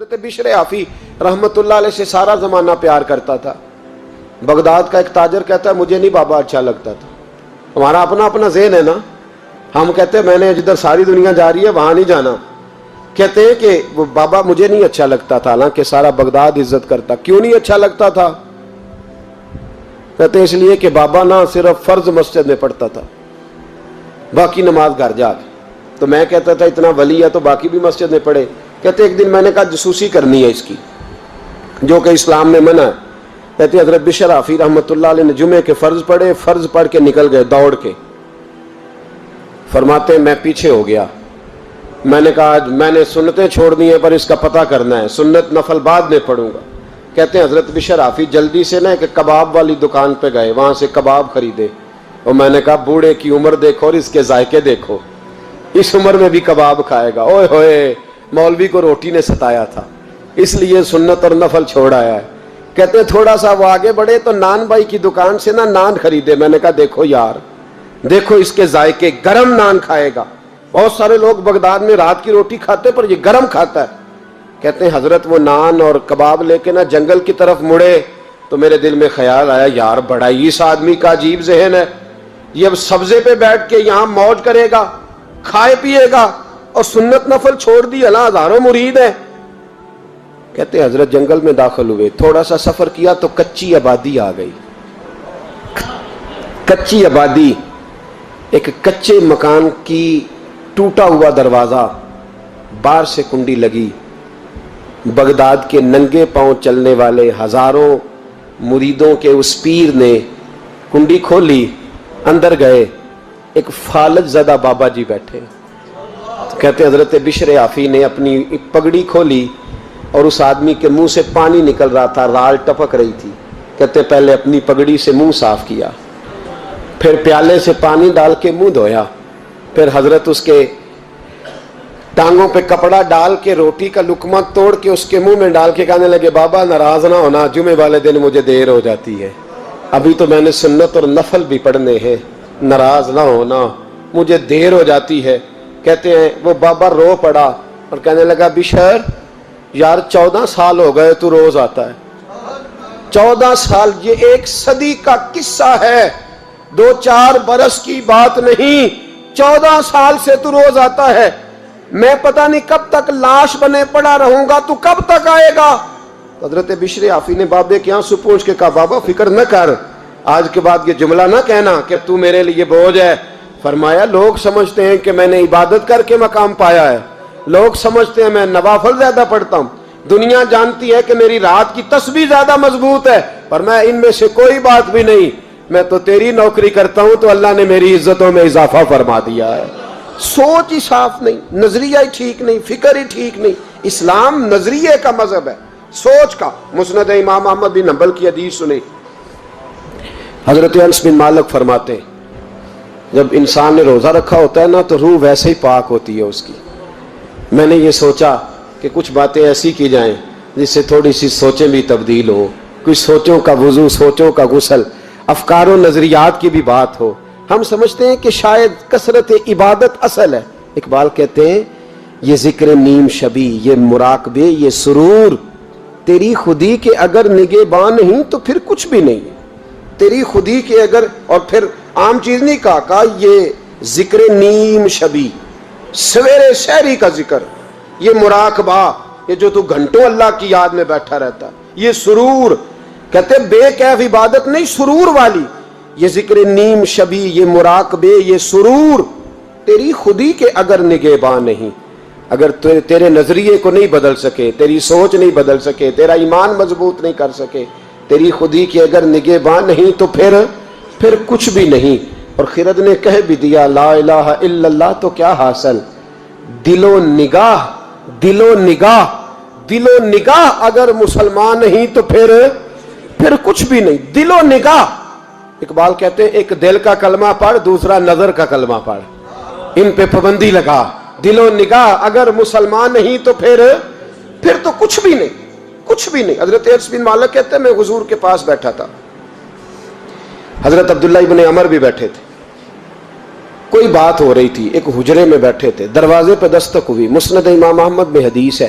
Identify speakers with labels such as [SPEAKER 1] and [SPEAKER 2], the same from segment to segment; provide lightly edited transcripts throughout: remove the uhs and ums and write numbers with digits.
[SPEAKER 1] حضرت بشر آفی رحمت اللہ علیہ سے سارا زمانہ پیار کرتا تھا. بغداد کا ایک تاجر کہتا ہے مجھے نہیں بابا اچھا لگتا تھا. ہمارا اپنا اپنا ذہن ہے نا, ہم کہتے ہیں میں نے جدھر ساری دنیا جا رہی ہے وہاں نہیں جانا. کہتے ہیں کہ وہ بابا مجھے نہیں اچھا لگتا تھا, حالانکہ سارا بغداد عزت کرتا. کیوں نہیں اچھا لگتا تھا؟ کہتے ہیں اس لیے کہ بابا نہ صرف فرض مسجد میں پڑھتا تھا, باقی نماز گھر جا کے. تو میں کہتا تھا اتنا ولی ہے تو باقی بھی مسجد میں پڑھے. کہتے ایک دن میں نے کہا جسوسی کرنی ہے اس کی, جو کہ اسلام میں منع ہے. کہتے حضرت بشر آفی رحمۃ اللہ علیہ نے جمعے کے فرض پڑھے, فرض پڑھ کے نکل گئے دوڑ کے. فرماتے میں پیچھے ہو گیا. میں نے کہا میں نے سنتیں چھوڑ دی ہیں پر اس کا پتہ کرنا ہے, سنت نفل بعد میں پڑھوں گا. کہتے ہیں حضرت بشر آفی جلدی سے نا ایک کباب والی دکان پہ گئے, وہاں سے کباب خریدے. اور میں نے کہا بوڑھے کی عمر دیکھو اور اس کے ذائقے دیکھو, اس عمر میں بھی کباب کھائے گا. اوئے ہوئے, مولوی کو روٹی نے ستایا تھا اس لیے سنت اور نفل چھوڑ آیا ہے. کہتے ہیں تھوڑا سا وہ آگے بڑھے تو نان بھائی کی دکان سے نا نان خریدے. میں نے کہا دیکھو یار, دیکھو اس کے ذائقے, گرم نان کھائے گا. بہت سارے لوگ بغداد میں رات کی روٹی کھاتے پر یہ گرم کھاتا ہے. کہتے ہیں حضرت وہ نان اور کباب لے کے نا جنگل کی طرف مڑے تو میرے دل میں خیال آیا یار بڑا ہی اس آدمی کا عجیب ذہن ہے, یہ اب سبزے پہ بیٹھ کے یہاں موج کرے گا, کھائے پیے گا, اور سنت نفل چھوڑ دی, اللہ ہزاروں مرید ہیں. کہتے ہیں حضرت جنگل میں داخل ہوئے, تھوڑا سا سفر کیا تو کچی آبادی آ گئی. کچی آبادی, ایک کچے مکان کی ٹوٹا ہوا دروازہ, باہر سے کنڈی لگی. بغداد کے ننگے پاؤں چلنے والے ہزاروں مریدوں کے اس پیر نے کنڈی کھولی, اندر گئے. ایک فالج زدہ بابا جی بیٹھے. کہتے حضرت بشر آفی نے اپنی پگڑی کھولی اور اس آدمی کے منہ سے پانی نکل رہا تھا, رال ٹپک رہی تھی. کہتے پہلے اپنی پگڑی سے منہ صاف کیا, پھر پیالے سے پانی ڈال کے منہ دھویا, پھر حضرت اس کے ٹانگوں پہ کپڑا ڈال کے روٹی کا لقمہ توڑ کے اس کے منہ میں ڈال کے کہنے لگے بابا ناراض نہ ہونا, جمعے والے دن مجھے دیر ہو جاتی ہے, ابھی تو میں نے سنت اور نفل بھی پڑھنے ہیں, ناراض نہ ہونا مجھے دیر ہو جاتی ہے. کہتے ہیں وہ بابا رو پڑا اور کہنے لگا بشر یار 14 سال ہو گئے تو روز آتا ہے. 14 سال, یہ 1 صدی کا قصہ ہے, 2-4 برس کی بات نہیں. 14 سال سے تو روز آتا ہے. میں پتہ نہیں کب تک لاش بنے پڑا رہوں گا, تو کب تک آئے گا؟ حضرت بشر آفی نے بابے کے یہاں سے پوچھ کے کہا بابا فکر نہ کر, آج کے بعد یہ جملہ نہ کہنا کہ تو میرے لیے بوجھ ہے. فرمایا لوگ سمجھتے ہیں کہ میں نے عبادت کر کے مقام پایا ہے, لوگ سمجھتے ہیں میں نوافل زیادہ پڑھتا ہوں, دنیا جانتی ہے کہ میری رات کی تسبیح زیادہ مضبوط ہے, پر میں ان میں سے کوئی بات بھی نہیں. میں تو تیری نوکری کرتا ہوں تو اللہ نے میری عزتوں میں اضافہ فرما دیا ہے. سوچ ہی صاف نہیں, نظریہ ہی ٹھیک نہیں, فکر ہی ٹھیک نہیں. اسلام نظریے کا مذہب ہے, سوچ کا. مسند امام احمد بن حنبل کی حدیث سنیں, حضرت انس بن مالک فرماتے ہیں جب انسان نے روزہ رکھا ہوتا ہے نا تو روح ویسے ہی پاک ہوتی ہے اس کی. میں نے یہ سوچا کہ کچھ باتیں ایسی کی جائیں جس سے تھوڑی سی سوچیں بھی تبدیل ہو, کچھ سوچوں کا وضو, سوچوں کا غسل, افکار و نظریات کی بھی بات ہو. ہم سمجھتے ہیں کہ شاید کثرت عبادت اصل ہے. اقبال کہتے ہیں یہ ذکر نیم شبی, یہ مراقبے, یہ سرور, تیری خودی کے اگر نگہباں نہیں تو پھر کچھ بھی نہیں. تیری خودی کے اگر, اور پھر عام چیز نہیں کہا یہ ذکر نیم شبی, سویرے شہری کا ذکر, یہ مراقبہ, یہ جو تو گھنٹوں اللہ کی یاد میں بیٹھا رہتا, یہ سرور. کہتے بے کیف عبادت نہیں, سرور والی. یہ ذکر نیم شبی, یہ مراقبے, یہ سرور, تیری خودی کے اگر نگہباں نہیں, اگر تیرے نظریے کو نہیں بدل سکے, تیری سوچ نہیں بدل سکے, تیرا ایمان مضبوط نہیں کر سکے, تیری خودی کے اگر نگہباں نہیں تو پھر کچھ بھی نہیں. اور خرد نے کہہ بھی دیا لا الہ الا اللہ تو کیا حاصل, دل و نگاہ, دل و نگاہ, دل و نگاہ اگر مسلمان نہیں تو پھر کچھ بھی نہیں. دل و نگاہ. اقبال کہتے ہیں ایک دل کا کلمہ پڑھ, دوسرا نظر کا کلمہ پڑھ, ان پہ پابندی لگا. دل و نگاہ اگر مسلمان نہیں تو پھر تو کچھ بھی نہیں, کچھ بھی نہیں. حضرت انس بن مالک کہتے ہیں میں حضور کے پاس بیٹھا تھا, حضرت عبداللہ ابن عمر بھی بیٹھے تھے, کوئی بات ہو رہی تھی, ایک حجرے میں بیٹھے تھے, دروازے پہ دستک ہوئی. مسند امام احمد میں حدیث ہے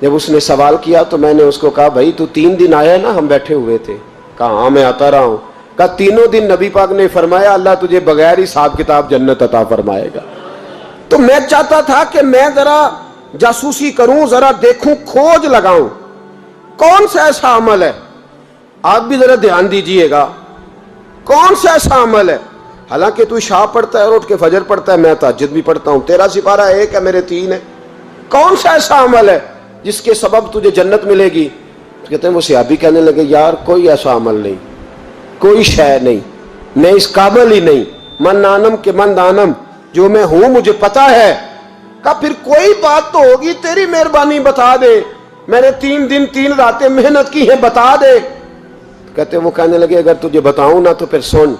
[SPEAKER 1] جب اس نے سوال کیا تو میں نے اس کو کہا بھائی تو 3 دن آیا نا ہم بیٹھے ہوئے تھے؟ کہا ہاں میں آتا رہا ہوں۔ کہا 3 دن نبی پاک نے فرمایا اللہ تجھے بغیر حساب کتاب جنت عطا فرمائے گا۔ تو میں چاہتا تھا کہ میں ذرا جاسوسی کروں، ذرا دیکھوں، کھوج لگاؤں کون سا ایسا عمل ہے، آپ بھی ذرا دھیان دیجئے گا، کون سا ایسا عمل ہے، حالانکہ تو عشاء پڑھتا ہے اور اٹھ کے فجر پڑھتا ہے، میں تہجد بھی پڑھتا ہوں، تیرا سپارہ 1 ہے میرے 3 ہے، کون سا ایسا عمل ہے جس کے سبب تجھے جنت ملے گی؟ تو کہتے ہیں وہ صحابی کہنے لگے یار کوئی ایسا عمل نہیں، کوئی شے نہیں، میں اس قابل ہی نہیں، من نانم کے من دانم، جو میں ہوں مجھے پتا ہے۔ کہا پھر کوئی بات تو ہوگی، تیری مہربانی بتا دے، میں نے 3 دن 3 راتیں محنت کی ہیں، بتا دے۔ کہتے وہ کہنے لگے اگر تجھے بتاؤں نا تو پھر سن،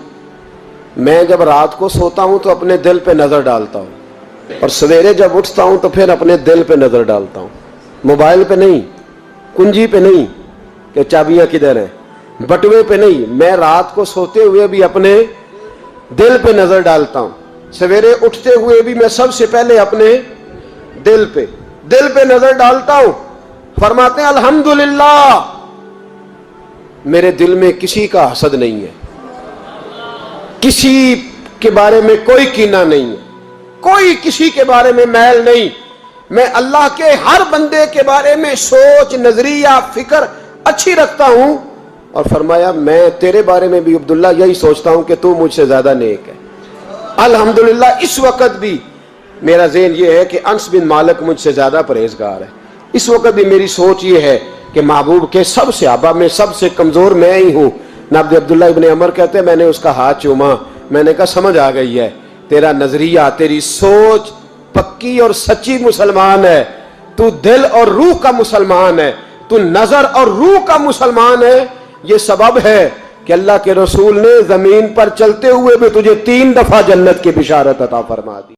[SPEAKER 1] میں جب رات کو سوتا ہوں تو اپنے دل پہ نظر ڈالتا ہوں، اور سویرے جب اٹھتا ہوں تو پھر اپنے دل پہ نظر ڈالتا ہوں، موبائل پہ نہیں، کنجی پہ نہیں کہ چابیاں کدھر ہیں، بٹوے پہ نہیں، میں رات کو سوتے ہوئے بھی اپنے دل پہ نظر ڈالتا ہوں، سویرے اٹھتے ہوئے بھی میں سب سے پہلے اپنے دل پہ نظر ڈالتا ہوں۔ فرماتے ہیں الحمدللہ میرے دل میں کسی کا حسد نہیں ہے، کسی کے بارے میں کوئی کینہ نہیں ہے، کوئی کسی کے بارے میں میل نہیں، میں اللہ کے ہر بندے کے بارے میں سوچ، نظریہ، فکر اچھی رکھتا ہوں۔ اور فرمایا میں تیرے بارے میں بھی عبداللہ یہی سوچتا ہوں کہ تو مجھ سے زیادہ نیک ہے۔ الحمدللہ اس وقت بھی میرا ذہن یہ ہے کہ انس بن مالک مجھ سے زیادہ پرہیزگار ہے، اس وقت بھی میری سوچ یہ ہے کہ محبوب کے سب صحابہ میں سب سے کمزور میں ہی ہوں۔ نبی عبداللہ ابن عمر کہتے ہیں میں نے اس کا ہاتھ چوما، میں نے کہا سمجھ آ گئی ہے، تیرا نظریہ، تیری سوچ پکی اور سچی مسلمان ہے، تو دل اور روح کا مسلمان ہے، تو نظر اور روح کا مسلمان ہے۔ یہ سبب ہے کہ اللہ کے رسول نے زمین پر چلتے ہوئے بھی تجھے 3 دفعہ جنت کی بشارت عطا فرما دی۔